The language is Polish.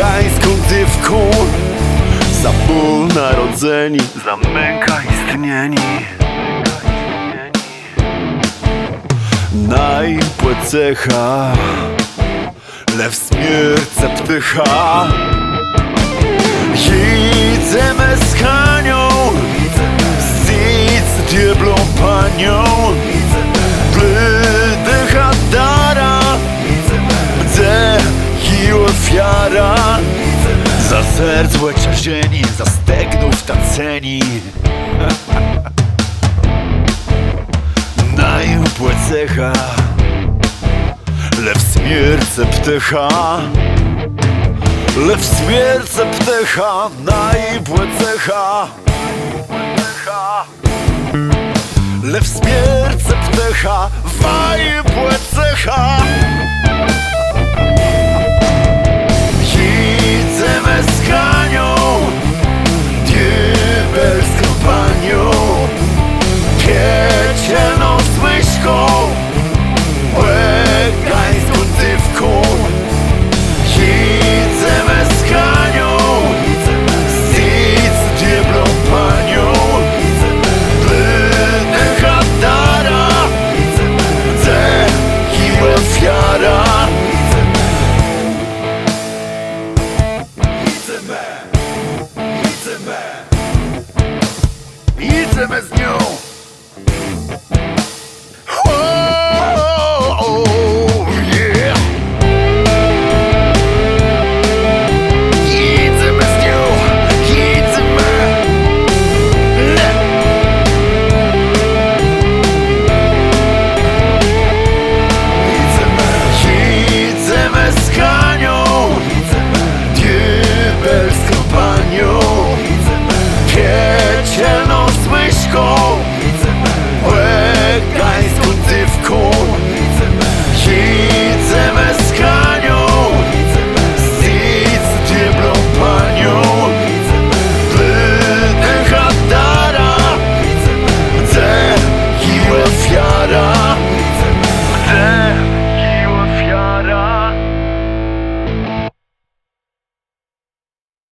słowiańską dywką, za ból narodzeni, za męka istnieni. Najpłececha, lew smierce ptycha. Jedziemy z Hanią, zjedz dieblą panią. Blydycha dara, gdzie i ofiara. Za serc łeciarzeni, za stegnów taceni. Najpłececha, lew smierce ptycha. Lew smierce ptycha, najpłececha. Lew smierce ptycha, najpłececha.